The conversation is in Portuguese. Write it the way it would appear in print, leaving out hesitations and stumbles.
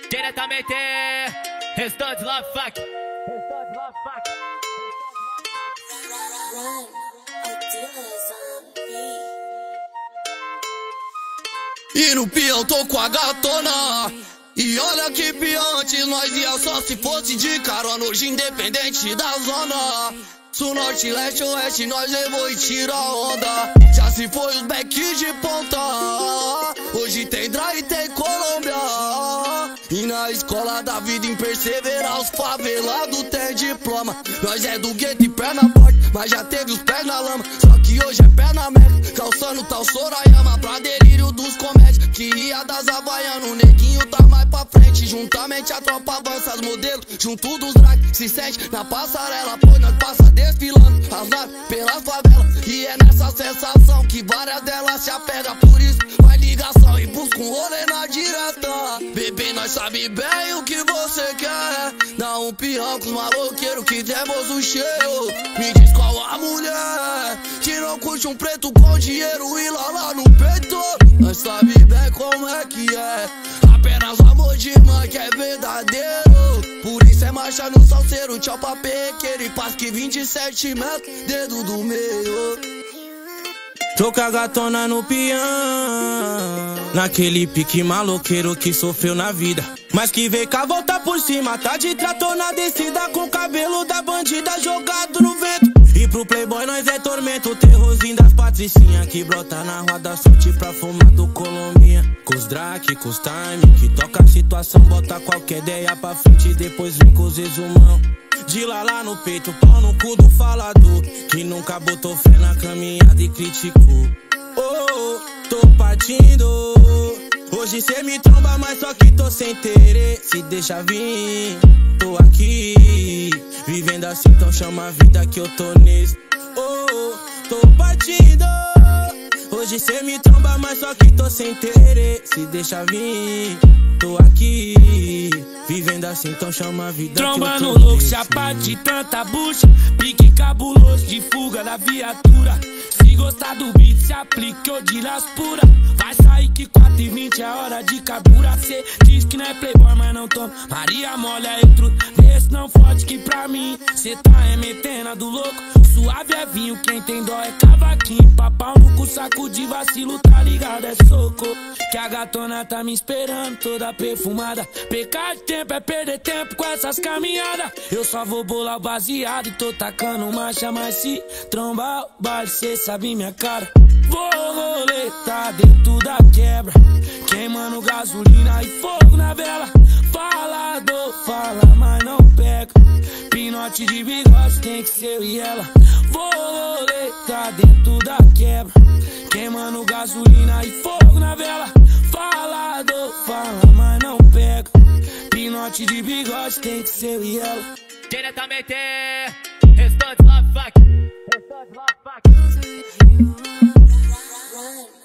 Diretamente, Restante Love Fuck. E no peão tô com a gatona. E olha que pior, antes nós ia só se fosse de carona. Hoje independente da zona, sul, norte, leste, oeste, nós levou e tira a onda. Já se foi os back de ponta, hoje tem drive e tem Colômbia. E na escola da vida em perseverar, os favelados tem diploma. Nós é do gueto e pé na porta, mas já teve os pés na lama. Só que hoje é pé na meca, calçando tal Sorayama. Pra delírio dos comédios, que ia das Havaianas. O neguinho tá mais pra frente, juntamente a tropa avança. As modelos, junto dos drag, se sente na passarela. Pois nós passa desfilando, as naves pela favela. E é nessa sensação que várias delas se apegam. Por isso vai ligação e busca um rolê na direta. Bebê, nós sabe bem o que você quer. Dá um pião com os maloqueiros que temos o cheio. Me diz qual a mulher que não curte um preto com dinheiro e lá no peito. Nós sabe bem como é que é. Apenas o amor de irmã que é verdadeiro. Por isso é marcha no salseiro. Tchau pra pequeno e paz que 27 metros, dedo do meio. Tô com a gatona no peão, naquele pique maloqueiro que sofreu na vida, mas que veio com a volta por cima. Tá de trator na descida, com o cabelo da bandida jogado no vento. E pro playboy nós é tormento, o terrorzinho das patricinhas que brota na roda, sorte pra fumar do Colombinha. Com os drake, com os time, que toca a situação, bota qualquer ideia pra frente e depois vem com os resumão. De lá no peito, pau no cu do falador, que nunca botou fé na caminhada e criticou. Oh, tô partindo. Hoje cê me tromba, mas só que tô sem interesse. Deixa vir, tô aqui, vivendo assim, então chama a vida que eu tô nesse. Oh, tô partindo. Hoje cê me tromba, mas só que tô sem interesse. Deixa vir, tô aqui, vivendo assim, então chama a vida tromba que eu no tô louco, nesse. chapa de tanta bucha, pique cabuloso de fuga da viatura. Se gostar do beat, se aplique ou de las pura. Vai sair que 4h20 é hora de carburar. Cê diz que não é playboy, mas não toma Maria molha e truta. Esse não fode que pra mim cê tá remetendo a do louco. Suave é vinho, quem tem dó é cavaquinho. Papau no cu, saco de vacilo, tá ligado? É soco. Que a gatona tá me esperando, toda perfumada. Pecar de tempo é perder tempo com essas caminhadas. Eu só vou bolar o baseado e tô tacando marcha. Mas se trombar o baile, cê sabe minha cara. Vou roletar dentro da quebra, queimando gasolina e fogo na vela. Falador fala, mas não pega. Pinote de bigode tem que ser eu e ela. Vou roletar dentro da quebra, queimando gasolina e fogo na vela. Falador fala, mas não pega. Pinote de bigode tem que ser eu e ela. Diretamente, Restante Love Fuck. Run.